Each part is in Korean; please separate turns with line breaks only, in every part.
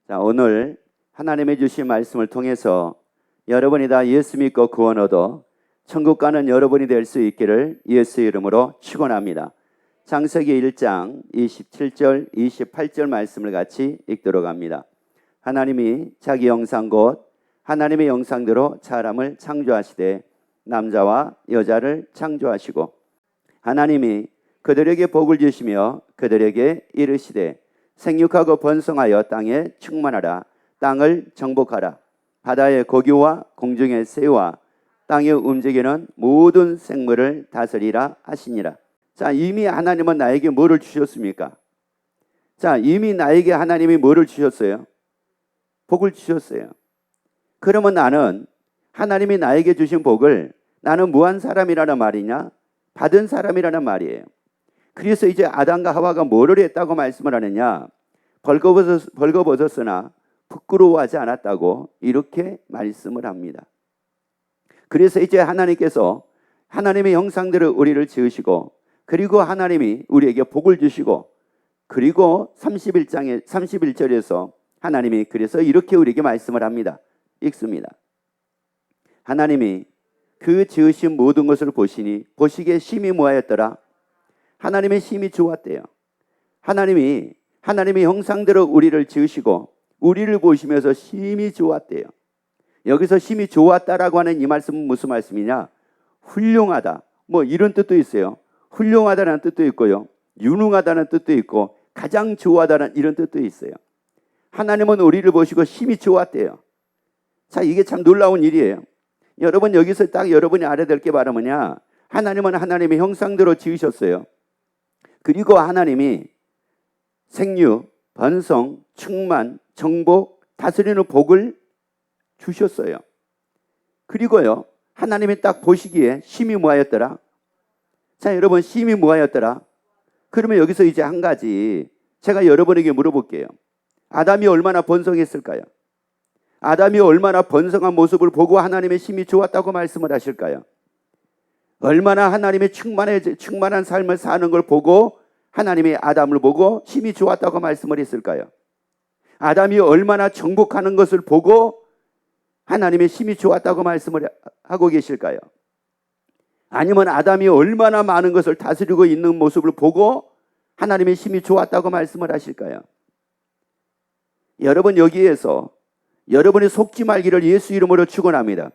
자, 오늘 하나님의 주신 말씀을 통해서 여러분이 다 예수 믿고 구원 얻어 천국 가는 여러분이 될 수 있기를 예수의 이름으로 축원합니다. 창세기 1장 27절 28절 말씀을 같이 읽도록 합니다. 하나님이 자기 형상 곧 하나님의 형상대로 사람을 창조하시되 남자와 여자를 창조하시고 하나님이 그들에게 복을 주시며 그들에게 이르시되 생육하고 번성하여 땅에 충만하라. 땅을 정복하라. 바다의 고기와 공중의 새와 땅에 움직이는 모든 생물을 다스리라 하시니라. 자, 이미 하나님은 나에게 뭐를 주셨습니까? 자, 이미 나에게 하나님이 뭐를 주셨어요? 복을 주셨어요. 그러면 나는 하나님이 나에게 주신 복을 나는 무한 사람이라는 말이냐? 받은 사람이라는 말이에요. 그래서 이제 아담과 하와가 뭐를 했다고 말씀을 하느냐? 벌거벗었으나 부끄러워하지 않았다고 이렇게 말씀을 합니다. 그래서 이제 하나님께서 하나님의 형상대로 우리를 지으시고 그리고 하나님이 우리에게 복을 주시고 그리고 31절에서 하나님이 그래서 이렇게 우리에게 말씀을 합니다. 읽습니다. 하나님이 그 지으신 모든 것을 보시니 보시기에 심히 뭐하였더라? 하나님의 심히 좋았대요. 하나님이 하나님의 형상대로 우리를 지으시고 우리를 보시면서 심히 좋았대요. 여기서 심히 좋았다라고 하는 이 말씀은 무슨 말씀이냐? 훌륭하다. 뭐 이런 뜻도 있어요. 훌륭하다는 뜻도 있고요. 유능하다는 뜻도 있고 가장 좋아하다는 이런 뜻도 있어요. 하나님은 우리를 보시고 심히 좋았대요. 자, 이게 참 놀라운 일이에요. 여러분 여기서 딱 여러분이 알아야 될 게 바로 뭐냐? 하나님은 하나님의 형상대로 지으셨어요. 그리고 하나님이 생육, 번성, 충만, 정복, 다스리는 복을 주셨어요. 그리고요, 하나님이 딱 보시기에 심히 뭐하였더라? 자, 여러분 심히 뭐하였더라? 그러면 여기서 이제 한 가지 제가 여러분에게 물어볼게요. 아담이 얼마나 번성했을까요? 아담이 얼마나 번성한 모습을 보고 하나님의 심히 좋았다고 말씀을 하실까요? 얼마나 하나님의 충만한 삶을 사는 걸 보고 하나님이 아담을 보고 심히 좋았다고 말씀을 했을까요? 아담이 얼마나 정복하는 것을 보고 하나님의 심히 좋았다고 말씀을 하고 계실까요? 아니면 아담이 얼마나 많은 것을 다스리고 있는 모습을 보고 하나님의 심히 좋았다고 말씀을 하실까요? 여러분 여기에서 여러분이 속지 말기를 예수 이름으로 축원합니다.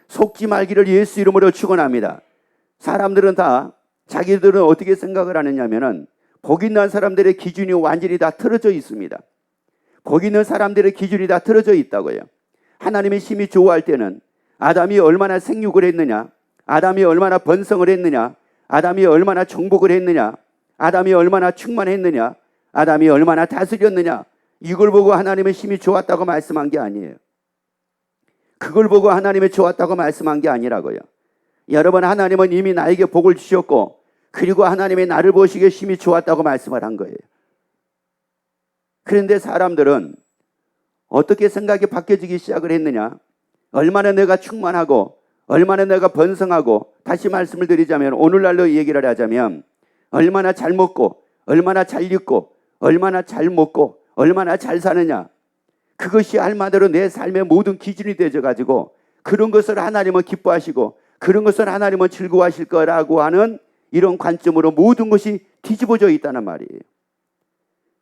속지 말기를 예수 이름으로 축원합니다. 사람들은 다 자기들은 어떻게 생각을 하느냐면은 복 있는 사람들의 기준이 완전히 다 틀어져 있습니다. 복 있는 사람들의 기준이 다 틀어져 있다고요. 하나님이 심히 좋아할 때는 아담이 얼마나 생육을 했느냐, 아담이 얼마나 번성을 했느냐, 아담이 얼마나 정복을 했느냐, 아담이 얼마나 충만했느냐, 아담이 얼마나 다스렸느냐, 이걸 보고 하나님의 심히 좋았다고 말씀한 게 아니에요. 그걸 보고 하나님의 좋았다고 말씀한 게 아니라고요. 여러분, 하나님은 이미 나에게 복을 주셨고 그리고 하나님의 나를 보시기에 심히 좋았다고 말씀을 한 거예요. 그런데 사람들은 어떻게 생각이 바뀌어지기 시작을 했느냐? 얼마나 내가 충만하고 얼마나 내가 번성하고, 다시 말씀을 드리자면 오늘날로 얘기를 하자면 얼마나 잘 먹고 얼마나 잘 입고 얼마나 잘 먹고 얼마나 잘 사느냐, 그것이 알마대로 내 삶의 모든 기준이 되어가지고 그런 것을 하나님은 기뻐하시고 그런 것을 하나님은 즐거워하실 거라고 하는 이런 관점으로 모든 것이 뒤집어져 있다는 말이에요.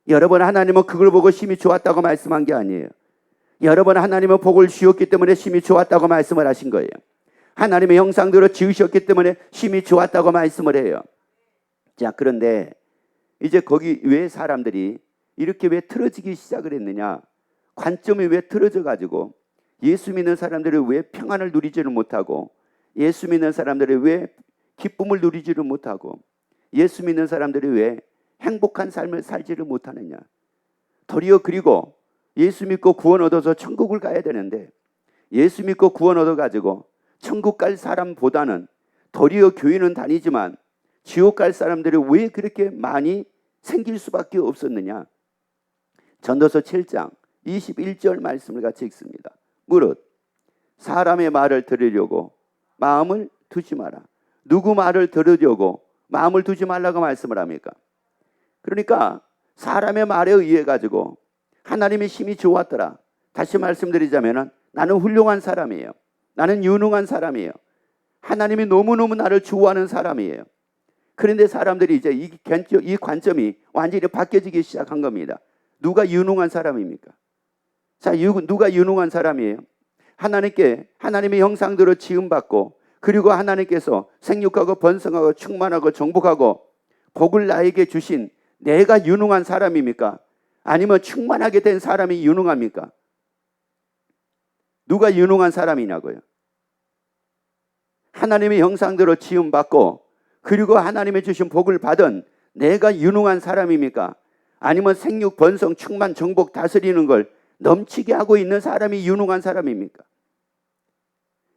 여러분, 하나님은 그걸 보고 심히 좋았다고 말씀한 게 아니에요. 여러분, 하나님은 복을 주셨기 때문에 심히 좋았다고 말씀을 하신 거예요. 하나님의 형상대로 지으셨기 때문에 심히 좋았다고 말씀을 해요. 자, 그런데 이제 거기 왜 사람들이 이렇게 왜 틀어지기 시작을 했느냐? 관점이 왜 틀어져 가지고 예수 믿는 사람들이 왜 평안을 누리지를 못하고, 예수 믿는 사람들이 왜 기쁨을 누리지를 못하고, 예수 믿는 사람들이 왜 행복한 삶을 살지를 못하느냐? 도리어 그리고 예수 믿고 구원 얻어서 천국을 가야 되는데 예수 믿고 구원 얻어가지고 천국 갈 사람보다는 도리어 교회는 다니지만 지옥 갈 사람들이 왜 그렇게 많이 생길 수밖에 없었느냐? 전도서 7장 21절 말씀을 같이 읽습니다. 무릇 사람의 말을 들으려고 마음을 두지 마라. 누구 말을 들으려고 마음을 두지 말라고 말씀을 합니까? 그러니까 사람의 말에 의해 가지고 하나님의 힘이 좋았더라. 다시 말씀드리자면 나는 훌륭한 사람이에요. 나는 유능한 사람이에요. 하나님이 너무너무 나를 좋아하는 사람이에요. 그런데 사람들이 이제 이 관점이 완전히 바뀌어지기 시작한 겁니다. 누가 유능한 사람입니까? 자, 누가 유능한 사람이에요? 하나님의 형상대로 지음받고, 그리고 하나님께서 생육하고 번성하고 충만하고 정복하고 복을 나에게 주신 내가 유능한 사람입니까? 아니면 충만하게 된 사람이 유능합니까? 누가 유능한 사람이냐고요? 하나님의 형상대로 지음받고, 그리고 하나님의 주신 복을 받은 내가 유능한 사람입니까? 아니면 생육, 번성, 충만, 정복, 다스리는 걸 넘치게 하고 있는 사람이 유능한 사람입니까?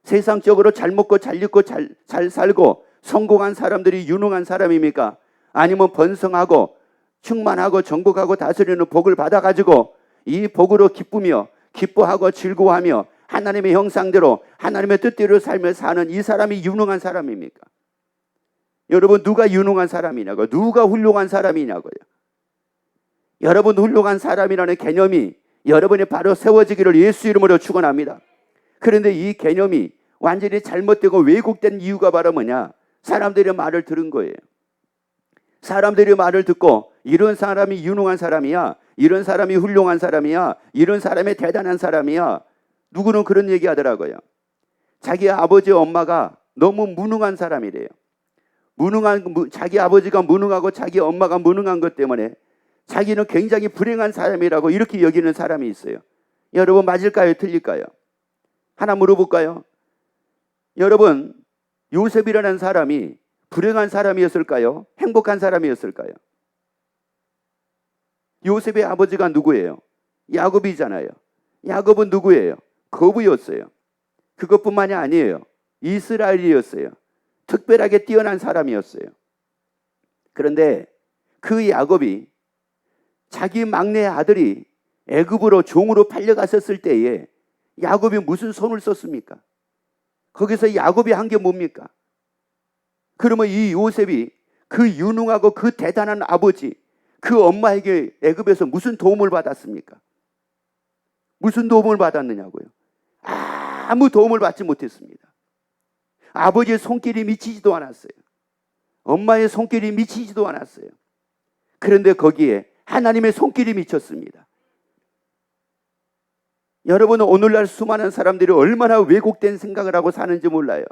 세상적으로 잘 먹고 잘 입고 잘 살고 성공한 사람들이 유능한 사람입니까? 아니면 번성하고 충만하고 정복하고 다스리는 복을 받아가지고 이 복으로 기쁘며 기뻐하고 즐거워하며 하나님의 형상대로 하나님의 뜻대로 살며 사는 이 사람이 유능한 사람입니까? 여러분, 누가 유능한 사람이냐고요? 누가 훌륭한 사람이냐고요? 여러분, 훌륭한 사람이라는 개념이 여러분이 바로 세워지기를 예수 이름으로 축원합니다. 그런데 이 개념이 완전히 잘못되고 왜곡된 이유가 바로 뭐냐? 사람들의 말을 들은 거예요. 사람들의 말을 듣고 이런 사람이 유능한 사람이야, 이런 사람이 훌륭한 사람이야, 이런 사람이 대단한 사람이야. 누구는 그런 얘기 하더라고요. 자기 아버지 엄마가 너무 무능한 사람이래요. 자기 아버지가 무능하고 자기 엄마가 무능한 것 때문에 자기는 굉장히 불행한 사람이라고 이렇게 여기는 사람이 있어요. 여러분, 맞을까요? 틀릴까요? 하나 물어볼까요? 여러분, 요셉이라는 사람이 불행한 사람이었을까요? 행복한 사람이었을까요? 요셉의 아버지가 누구예요? 야곱이잖아요. 야곱은 누구예요? 거부였어요. 그것뿐만이 아니에요. 이스라엘이었어요. 특별하게 뛰어난 사람이었어요. 그런데 그 야곱이 자기 막내 아들이 애굽으로 종으로 팔려갔었을 때에 야곱이 무슨 손을 썼습니까? 거기서 야곱이 한 게 뭡니까? 그러면 이 요셉이 그 유능하고 그 대단한 아버지, 그 엄마에게 애굽에서 무슨 도움을 받았습니까? 무슨 도움을 받았느냐고요? 아무 도움을 받지 못했습니다. 아버지의 손길이 미치지도 않았어요. 엄마의 손길이 미치지도 않았어요. 그런데 거기에 하나님의 손길이 미쳤습니다. 여러분은 오늘날 수많은 사람들이 얼마나 왜곡된 생각을 하고 사는지 몰라요.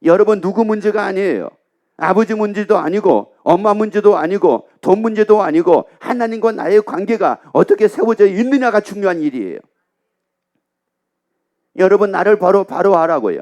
여러분, 누구 문제가 아니에요. 아버지 문제도 아니고 엄마 문제도 아니고 돈 문제도 아니고 하나님과 나의 관계가 어떻게 세워져 있느냐가 중요한 일이에요. 여러분, 나를 바로 하라고요.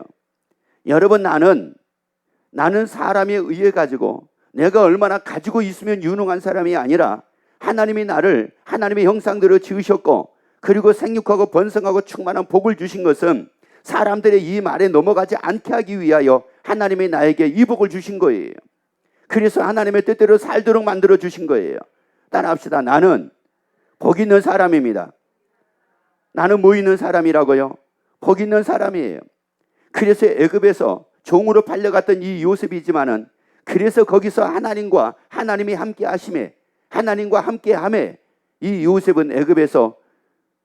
여러분, 나는 사람에 의해 가지고 내가 얼마나 가지고 있으면 유능한 사람이 아니라 하나님이 나를 하나님의 형상대로 지으셨고, 그리고 생육하고 번성하고 충만한 복을 주신 것은 사람들의 이 말에 넘어가지 않게 하기 위하여 하나님이 나에게 이 복을 주신 거예요. 그래서 하나님의 뜻대로 살도록 만들어 주신 거예요. 따라합시다. 나는 복 있는 사람입니다. 나는 뭐 있는 사람이라고요? 복 있는 사람이에요. 그래서 애굽에서 종으로 팔려갔던 이 요셉이지만은, 그래서 거기서 하나님이 함께 하심에, 하나님과 함께 함에 이 요셉은 애굽에서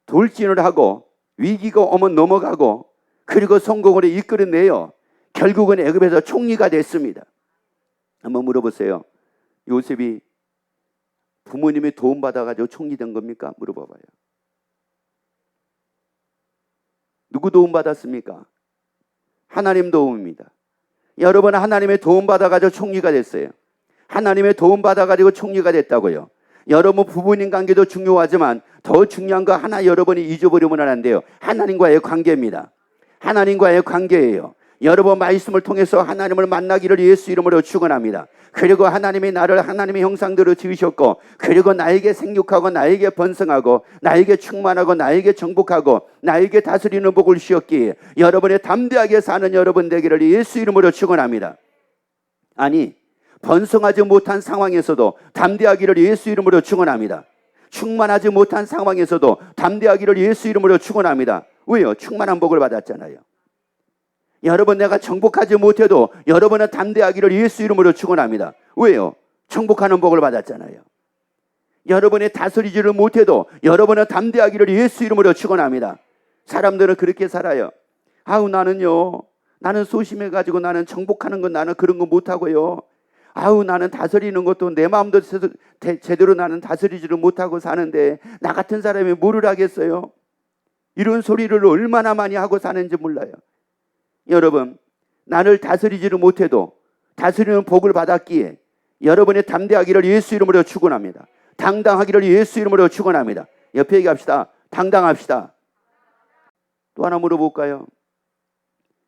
돌진을 하고 위기가 오면 넘어가고, 그리고 성공으로 이끌어내요. 결국은 애굽에서 총리가 됐습니다. 한번 물어보세요. 요셉이 부모님의 도움 받아가지고 총리 된 겁니까? 물어봐봐요. 누구 도움 받았습니까? 하나님 도움입니다. 여러분, 하나님의 도움 받아가지고 총리가 됐어요. 하나님의 도움 받아가지고 총리가 됐다고요. 여러분, 부모님 관계도 중요하지만 더 중요한 거 하나 여러분이 잊어버리면 안 돼요. 하나님과의 관계입니다. 하나님과의 관계예요. 여러분, 말씀을 통해서 하나님을 만나기를 예수 이름으로 축원합니다. 그리고 하나님이 나를 하나님의 형상대로 지으셨고, 그리고 나에게 생육하고 나에게 번성하고 나에게 충만하고 나에게 정복하고 나에게 다스리는 복을 주셨기에 여러분의 담대하게 사는 여러분 되기를 예수 이름으로 축원합니다. 아니, 번성하지 못한 상황에서도 담대하기를 예수 이름으로 축원합니다. 충만하지 못한 상황에서도 담대하기를 예수 이름으로 축원합니다. 왜요? 충만한 복을 받았잖아요. 여러분, 내가 정복하지 못해도 여러분은 담대하기를 예수 이름으로 축원합니다. 왜요? 정복하는 복을 받았잖아요. 여러분의 다스리지를 못해도 여러분은 담대하기를 예수 이름으로 축원합니다. 사람들은 그렇게 살아요. 아우 나는 소심해가지고 나는 정복하는 건 나는 그런 거 못하고요. 아우 나는 다스리는 것도 내 마음도 제대로 나는 다스리지를 못하고 사는데 나 같은 사람이 뭐를 하겠어요? 이런 소리를 얼마나 많이 하고 사는지 몰라요. 여러분, 나를 다스리지를 못해도 다스리는 복을 받았기에 여러분의 담대하기를 예수 이름으로 축원합니다. 당당하기를 예수 이름으로 축원합니다. 옆에 얘기합시다. 당당합시다. 또 하나 물어볼까요?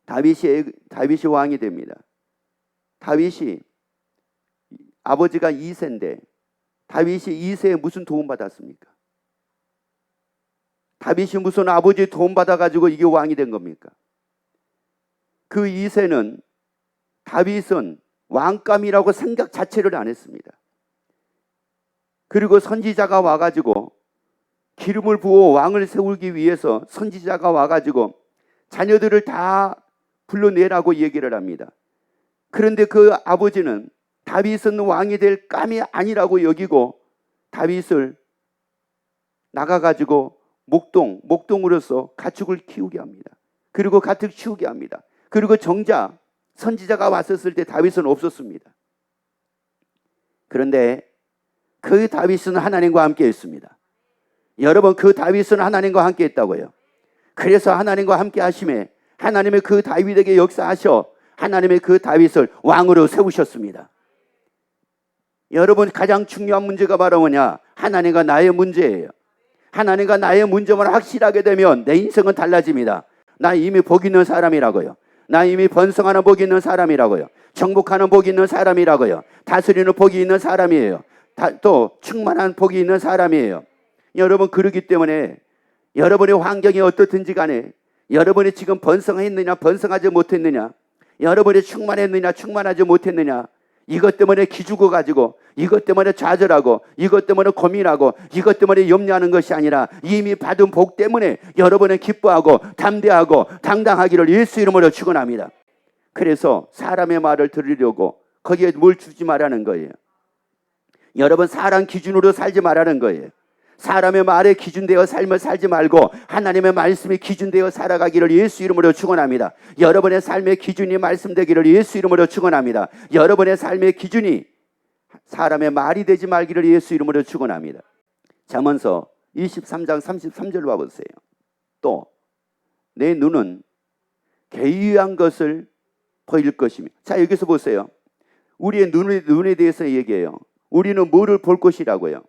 다윗이 왕이 됩니다. 다윗이 아버지가 이새인데 다윗이 이새에 무슨 도움 받았습니까? 다윗이 무슨 아버지의 도움 받아가지고 이게 왕이 된 겁니까? 그 이새는 다윗은 왕감이라고 생각 자체를 안 했습니다. 그리고 선지자가 와가지고 기름을 부어 왕을 세우기 위해서 선지자가 와가지고 자녀들을 다 불러내라고 얘기를 합니다. 그런데 그 아버지는 다윗은 왕이 될 감이 아니라고 여기고 다윗을 나가가지고 목동으로서 가축을 키우게 합니다. 그리고 가축 키우게 합니다. 그리고 정작 선지자가 왔었을 때 다윗은 없었습니다. 그런데 그 다윗은 하나님과 함께 했습니다. 여러분, 그 다윗은 하나님과 함께 했다고요. 그래서 하나님과 함께 하심에 하나님의 그 다윗에게 역사하셔 하나님의 그 다윗을 왕으로 세우셨습니다. 여러분, 가장 중요한 문제가 바로 뭐냐? 하나님과 나의 문제예요. 하나님과 나의 문제만 확실하게 되면 내 인생은 달라집니다. 나 이미 복 있는 사람이라고요. 나 이미 번성하는 복이 있는 사람이라고요. 정복하는 복이 있는 사람이라고요. 다스리는 복이 있는 사람이에요. 또 충만한 복이 있는 사람이에요. 여러분, 그러기 때문에 여러분의 환경이 어떻든지 간에 여러분이 지금 번성했느냐 번성하지 못했느냐, 여러분이 충만했느냐 충만하지 못했느냐, 이것 때문에 기죽어 가지고 이것 때문에 좌절하고 이것 때문에 고민하고 이것 때문에 염려하는 것이 아니라 이미 받은 복 때문에 여러분은 기뻐하고 담대하고 당당하기를 예수 이름으로 축원합니다. 그래서 사람의 말을 들으려고 거기에 뭘 주지 말라는 거예요. 여러분, 사람 기준으로 살지 말라는 거예요. 사람의 말에 기준되어 삶을 살지 말고 하나님의 말씀에 기준되어 살아가기를 예수 이름으로 축원합니다. 여러분의 삶의 기준이 말씀되기를 예수 이름으로 축원합니다. 여러분의 삶의 기준이 사람의 말이 되지 말기를 예수 이름으로 축원합니다. 잠언서 23장 33절 봐보세요. 또 내 눈은 괴이한 것을 보일 것이며. 자, 여기서 보세요. 우리의 눈에 대해서 얘기해요. 우리는 뭐를 볼 것이라고요?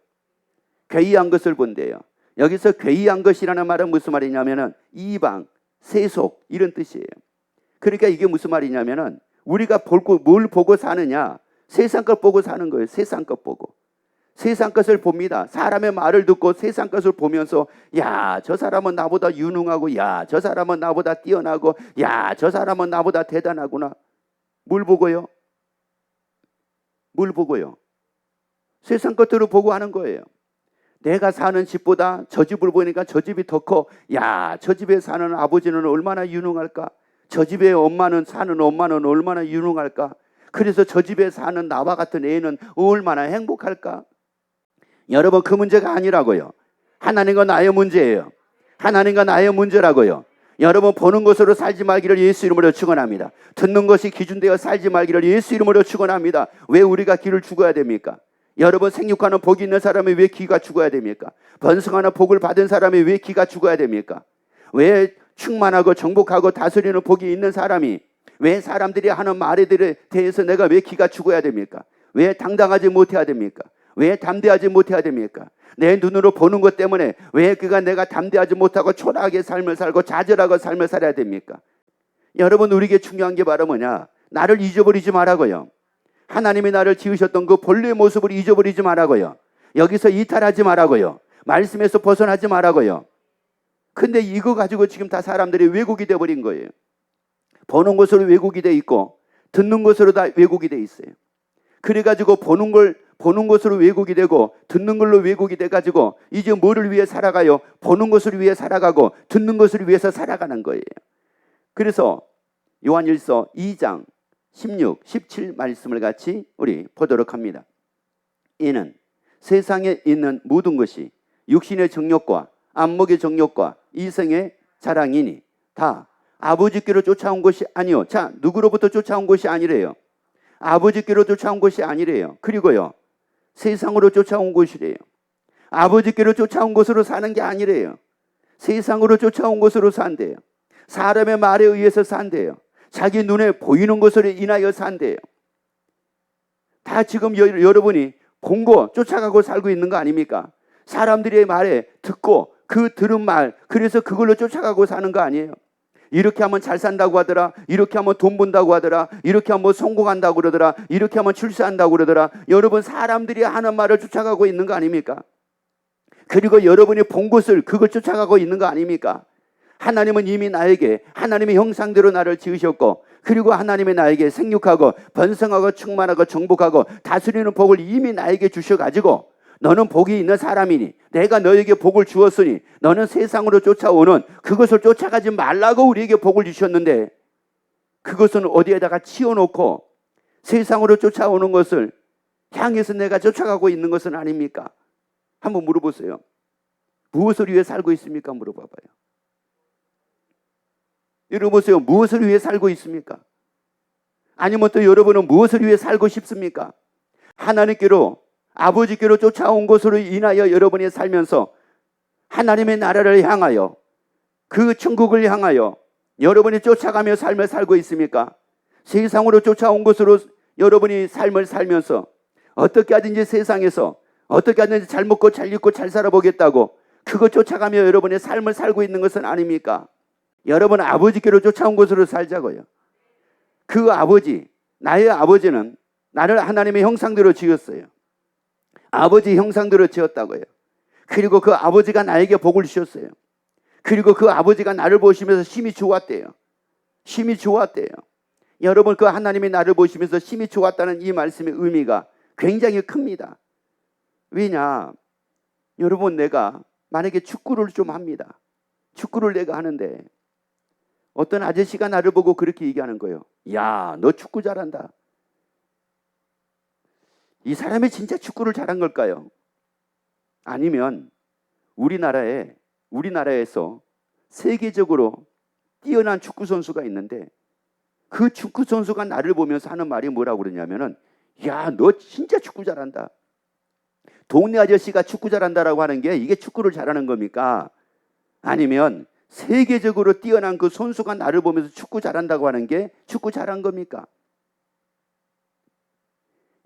괴이한 것을 본대요. 여기서 괴이한 것이라는 말은 무슨 말이냐면은 이방, 세속 이런 뜻이에요. 그러니까 이게 무슨 말이냐면은 우리가 뭘 보고 사느냐? 세상 것 보고 사는 거예요. 세상 것 보고. 세상 것을 봅니다. 사람의 말을 듣고 세상 것을 보면서 야, 저 사람은 나보다 유능하고, 야, 저 사람은 나보다 뛰어나고, 야, 저 사람은 나보다 대단하구나. 뭘 보고요? 뭘 보고요? 세상 것들을 보고 하는 거예요. 내가 사는 집보다 저 집을 보니까 저 집이 더 커. 야, 저 집에 사는 아버지는 얼마나 유능할까? 저 집에 사는 엄마는 얼마나 유능할까? 그래서 저 집에 사는 나와 같은 애는 얼마나 행복할까? 여러분, 그 문제가 아니라고요. 하나님과 나의 문제예요. 하나님과 나의 문제라고요. 여러분, 보는 것으로 살지 말기를 예수 이름으로 축원합니다. 듣는 것이 기준되어 살지 말기를 예수 이름으로 축원합니다. 왜 우리가 귀를 죽어야 됩니까? 여러분, 생육하는 복이 있는 사람이 왜 귀가 죽어야 됩니까? 번성하는 복을 받은 사람이 왜 귀가 죽어야 됩니까? 왜 충만하고 정복하고 다스리는 복이 있는 사람이 왜 사람들이 하는 말에 대해서 내가 왜 귀가 죽어야 됩니까? 왜 당당하지 못해야 됩니까? 왜 담대하지 못해야 됩니까? 내 눈으로 보는 것 때문에 왜 내가 담대하지 못하고 초라하게 삶을 살고 좌절하고 삶을 살아야 됩니까? 여러분, 우리에게 중요한 게 바로 뭐냐? 나를 잊어버리지 말라고요. 하나님이 나를 지으셨던 그 본래의 모습을 잊어버리지 말라고요. 여기서 이탈하지 말라고요. 말씀에서 벗어나지 말라고요. 근데 이거 가지고 지금 다 사람들이 왜곡이 돼버린 거예요. 보는 것으로 왜곡이 돼 있고 듣는 것으로 다 왜곡이 돼 있어요. 그래가지고 보는 것으로 왜곡이 되고 듣는 걸로 왜곡이 돼가지고 이제 뭐를 위해 살아가요? 보는 것을 위해 살아가고 듣는 것을 위해서 살아가는 거예요. 그래서 요한일서 2장 16, 17 말씀을 같이 우리 보도록 합니다. 이는 세상에 있는 모든 것이 육신의 정욕과 안목의 정욕과 이성의 자랑이니 다 아버지께로 쫓아온 것이 아니요. 자, 누구로부터 쫓아온 것이 아니래요. 아버지께로 쫓아온 것이 아니래요. 그리고요, 세상으로 쫓아온 것이래요. 아버지께로 쫓아온 것으로 사는 게 아니래요. 세상으로 쫓아온 것으로 산대요. 사람의 말에 의해서 산대요. 자기 눈에 보이는 것으로 인하여 산대요. 다 지금 여러분이 본 거 쫓아가고 살고 있는 거 아닙니까? 사람들의 말에 듣고 그 들은 말, 그래서 그걸로 쫓아가고 사는 거 아니에요? 이렇게 하면 잘 산다고 하더라. 이렇게 하면 돈 번다고 하더라. 이렇게 하면 성공한다고 그러더라. 이렇게 하면 출세한다고 그러더라. 여러분, 사람들이 하는 말을 쫓아가고 있는 거 아닙니까? 그리고 여러분이 본 것을 그걸 쫓아가고 있는 거 아닙니까? 하나님은 이미 나에게 하나님의 형상대로 나를 지으셨고, 그리고 하나님이 나에게 생육하고 번성하고 충만하고 정복하고 다스리는 복을 이미 나에게 주셔가지고, 너는 복이 있는 사람이니 내가 너에게 복을 주었으니 너는 세상으로 쫓아오는 그것을 쫓아가지 말라고 우리에게 복을 주셨는데, 그것은 어디에다가 치워놓고 세상으로 쫓아오는 것을 향해서 내가 쫓아가고 있는 것은 아닙니까? 한번 물어보세요. 무엇을 위해 살고 있습니까? 물어봐봐요. 여러분보세요. 무엇을 위해 살고 있습니까? 아니면 또 여러분은 무엇을 위해 살고 싶습니까? 하나님께로, 아버지께로 쫓아온 것으로 인하여 여러분이 살면서 하나님의 나라를 향하여, 그 천국을 향하여 여러분이 쫓아가며 삶을 살고 있습니까? 세상으로 쫓아온 것으로 여러분이 삶을 살면서 어떻게 하든지 세상에서 어떻게 하든지 잘 먹고 잘 입고 잘 살아보겠다고 그거 쫓아가며 여러분의 삶을 살고 있는 것은 아닙니까? 여러분, 아버지께로 쫓아온 것으로 살자고요. 그 아버지, 나의 아버지는 나를 하나님의 형상대로 지었어요. 아버지 형상대로 지었다고요. 그리고 그 아버지가 나에게 복을 주셨어요. 그리고 그 아버지가 나를 보시면서 심히 좋았대요. 심히 좋았대요. 여러분, 그 하나님이 나를 보시면서 심히 좋았다는 이 말씀의 의미가 굉장히 큽니다. 왜냐, 여러분, 내가 만약에 축구를 좀 합니다. 축구를 내가 하는데 어떤 아저씨가 나를 보고 그렇게 얘기하는 거예요. 야, 너 축구 잘한다. 이 사람이 진짜 축구를 잘한 걸까요? 아니면 우리나라에서 세계적으로 뛰어난 축구 선수가 있는데, 그 축구 선수가 나를 보면서 하는 말이 뭐라고 그러냐면은, 야, 너 진짜 축구 잘한다. 동네 아저씨가 축구 잘한다라고 하는 게 이게 축구를 잘하는 겁니까? 아니면 세계적으로 뛰어난 그 선수가 나를 보면서 축구 잘한다고 하는 게 축구 잘한 겁니까?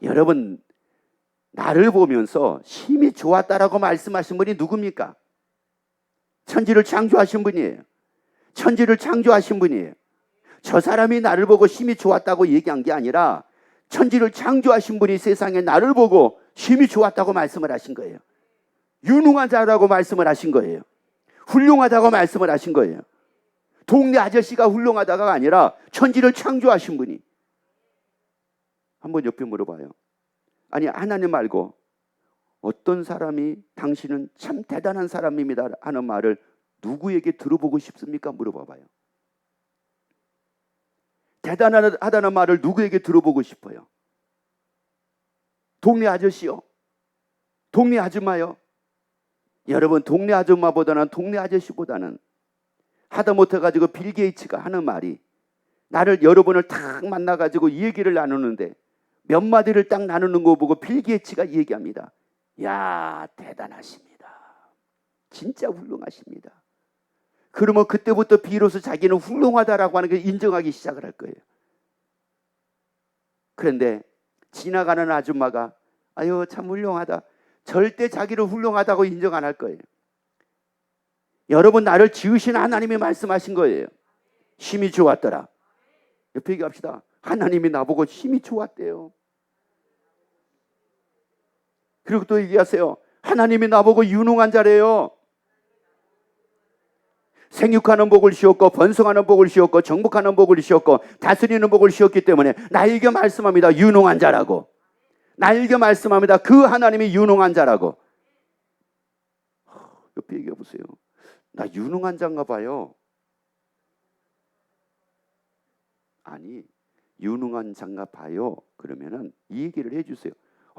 여러분, 나를 보면서 심히 좋았다라고 말씀하신 분이 누굽니까? 천지를 창조하신 분이에요. 천지를 창조하신 분이에요. 저 사람이 나를 보고 심히 좋았다고 얘기한 게 아니라 천지를 창조하신 분이 세상에 나를 보고 심히 좋았다고 말씀을 하신 거예요. 유능한 자라고 말씀을 하신 거예요. 훌륭하다고 말씀을 하신 거예요. 동네 아저씨가 훌륭하다가 아니라 천지를 창조하신 분이. 한번 옆에 물어봐요. 아니, 하나님 말고 어떤 사람이 당신은 참 대단한 사람입니다 하는 말을 누구에게 들어보고 싶습니까? 물어봐봐요. 대단하다는 말을 누구에게 들어보고 싶어요? 동네 아저씨요? 동네 아줌마요? 여러분, 동네 아줌마보다는 동네 아저씨보다는 하다못해 가지고 빌 게이츠가 하는 말이, 여러분을 딱 만나가지고 이 얘기를 나누는데 몇 마디를 딱 나누는 거 보고 빌 게이츠가 얘기합니다. 야, 대단하십니다. 진짜 훌륭하십니다. 그러면 그때부터 비로소 자기는 훌륭하다라고 하는 걸 인정하기 시작을 할 거예요. 그런데 지나가는 아줌마가 아유, 참 훌륭하다, 절대 자기를 훌륭하다고 인정 안 할 거예요. 여러분, 나를 지으신 하나님이 말씀하신 거예요. 심히 좋았더라. 옆에 얘기합시다. 하나님이 나보고 심히 좋았대요. 그리고 또 얘기하세요. 하나님이 나보고 유능한 자래요. 생육하는 복을 주었고 번성하는 복을 주었고 정복하는 복을 주었고 다스리는 복을 주었기 때문에 나에게 말씀합니다. 유능한 자라고. 나에게 말씀합니다. 그 하나님이 유능한 자라고. 옆에 얘기해 보세요. 나 유능한 자인가 봐요. 아니, 유능한 자인가 봐요. 그러면은 이 얘기를 해주세요.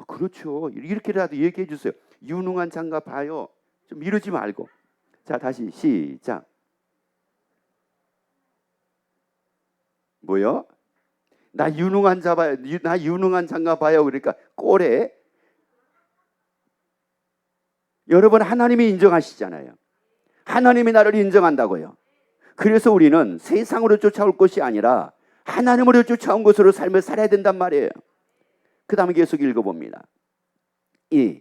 그렇죠. 이렇게라도 얘기해 주세요. 유능한 자인가 봐요. 좀 이러지 말고. 자, 다시 시작. 뭐요? 나 유능한 자 봐요. 나 유능한 자인가 봐요. 그러니까 꼴에 여러분 하나님이 인정하시잖아요. 하나님이 나를 인정한다고요. 그래서 우리는 세상으로 쫓아올 것이 아니라 하나님으로 쫓아온 것으로 삶을 살아야 된단 말이에요. 그 다음에 계속 읽어봅니다. 이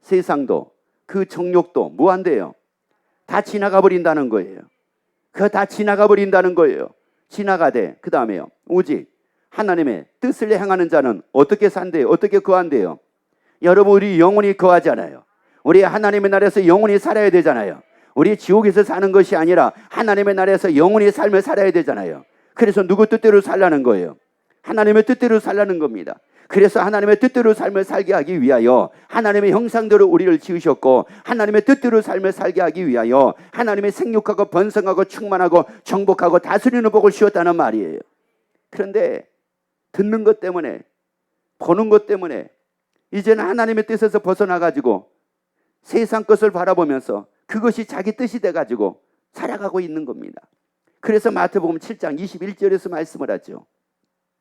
세상도 그 정욕도 무한대요. 다 지나가 버린다는 거예요. 그거 다 지나가 버린다는 거예요. 지나가되 그 다음에요. 오직 하나님의 뜻을 행하는 자는 어떻게 산대요? 어떻게 거한대요? 여러분 우리 영원히 거하잖아요. 우리 하나님의 나라에서 영원히 살아야 되잖아요. 우리 지옥에서 사는 것이 아니라 하나님의 나라에서 영원히 삶을 살아야 되잖아요. 그래서 누구 뜻대로 살라는 거예요? 하나님의 뜻대로 살라는 겁니다. 그래서 하나님의 뜻대로 삶을 살게 하기 위하여 하나님의 형상대로 우리를 지으셨고 하나님의 뜻대로 삶을 살게 하기 위하여 하나님의 생육하고 번성하고 충만하고 정복하고 다스리는 복을 주었다는 말이에요. 그런데 듣는 것 때문에 보는 것 때문에 이제는 하나님의 뜻에서 벗어나가지고 세상 것을 바라보면서 그것이 자기 뜻이 돼가지고 살아가고 있는 겁니다. 그래서 마태복음 7장 21절에서 말씀을 하죠.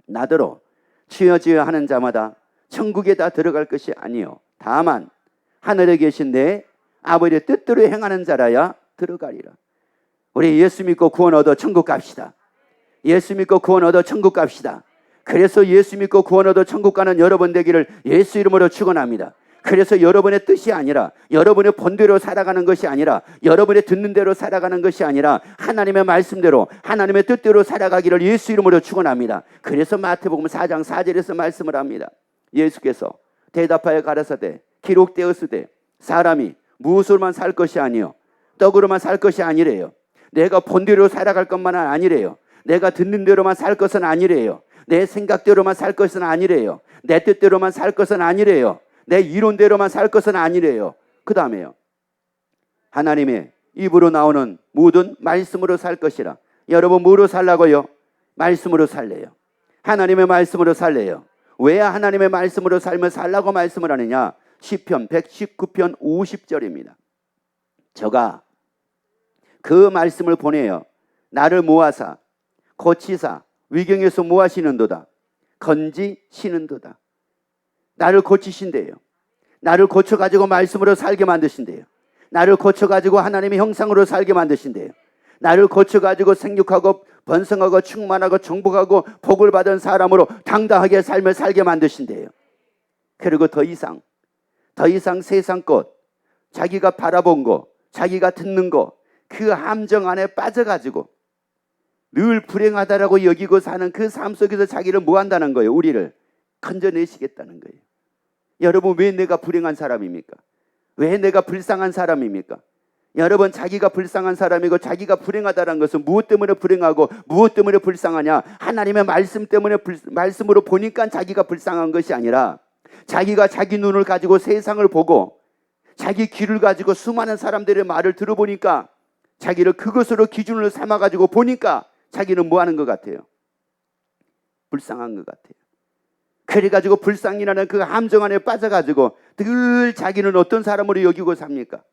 나더러 주여 주여 하는 자마다 천국에 다 들어갈 것이 아니요 다만 하늘에 계신 내 아버지의 뜻대로 행하는 자라야 들어가리라. 우리 예수 믿고 구원 얻어 천국 갑시다. 예수 믿고 구원 얻어 천국 갑시다. 그래서 예수 믿고 구원 얻어 천국 가는 여러분 되기를 예수 이름으로 축원합니다. 그래서 여러분의 뜻이 아니라 여러분의 본대로 살아가는 것이 아니라 여러분의 듣는 대로 살아가는 것이 아니라 하나님의 말씀대로 하나님의 뜻대로 살아가기를 예수 이름으로 축원합니다. 그래서 마태복음 4장 4절에서 말씀을 합니다. 예수께서 대답하여 가라사대 기록되었으되 사람이 무엇으로만 살 것이 아니요 떡으로만 살 것이 아니래요. 내가 본대로 살아갈 것만 아니래요. 내가 듣는 대로만 살 것은 아니래요. 내 생각대로만 살 것은 아니래요. 내 뜻대로만 살 것은 아니래요. 내 이론대로만 살 것은 아니래요. 그 다음에요. 하나님의 입으로 나오는 모든 말씀으로 살 것이라. 여러분 뭐로 살라고요? 말씀으로 살래요. 하나님의 말씀으로 살래요. 왜 하나님의 말씀으로 삶을 살라고 말씀을 하느냐? 시편 119편 50절입니다. 저가 그 말씀을 보내요. 나를 모아사 고치사 위경에서 모아시는도다. 건지시는도다. 나를 고치신대요. 나를 고쳐가지고 말씀으로 살게 만드신대요. 나를 고쳐가지고 하나님의 형상으로 살게 만드신대요. 나를 고쳐가지고 생육하고 번성하고 충만하고 정복하고 복을 받은 사람으로 당당하게 삶을 살게 만드신대요. 그리고 더 이상 세상 것, 자기가 바라본 거, 자기가 듣는 거, 그 함정 안에 빠져가지고 늘 불행하다라고 여기고 사는 그 삶 속에서 자기를 뭐 한다는 거예요? 우리를 건져내시겠다는 거예요. 여러분 왜 내가 불행한 사람입니까? 왜 내가 불쌍한 사람입니까? 여러분 자기가 불쌍한 사람이고 자기가 불행하다는 것은 무엇 때문에 불행하고 무엇 때문에 불쌍하냐? 하나님의 말씀 때문에 말씀으로 보니까 자기가 불쌍한 것이 아니라 자기가 자기 눈을 가지고 세상을 보고 자기 귀를 가지고 수많은 사람들의 말을 들어보니까 자기를 그것으로 기준으로 삼아가지고 보니까 자기는 뭐 하는 것 같아요? 불쌍한 것 같아요. 그래가지고 불쌍이라는 그 함정 안에 빠져가지고 늘 자기는 어떤 사람으로 여기고 삽니까?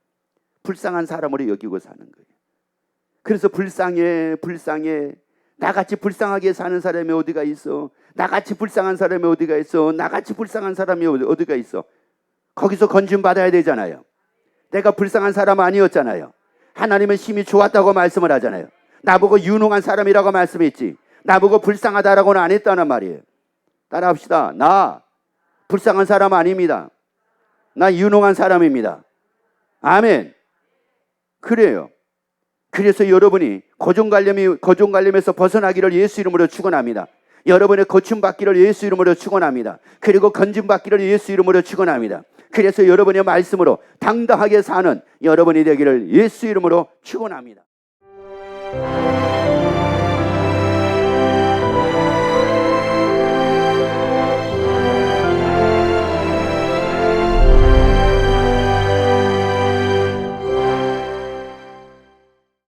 불쌍한 사람으로 여기고 사는 거예요. 그래서 불쌍해 나같이 불쌍하게 사는 사람이 어디가 있어? 나같이 불쌍한 사람이 어디가 있어? 나같이 불쌍한 사람이 어디가 있어? 거기서 건진 받아야 되잖아요. 내가 불쌍한 사람 아니었잖아요. 하나님은 심히 좋았다고 말씀을 하잖아요. 나보고 유능한 사람이라고 말씀했지 나보고 불쌍하다라고는 안 했다는 말이에요. 따라합시다. 나 불쌍한 사람 아닙니다. 나 유능한 사람입니다. 아멘. 그래요. 그래서 여러분이 고정관념에서 벗어나기를 예수 이름으로 축원합니다. 여러분의 고침받기를 예수 이름으로 축원합니다. 그리고 건짐받기를 예수 이름으로 축원합니다. 그래서 여러분의 말씀으로 당당하게 사는 여러분이 되기를 예수 이름으로 축원합니다.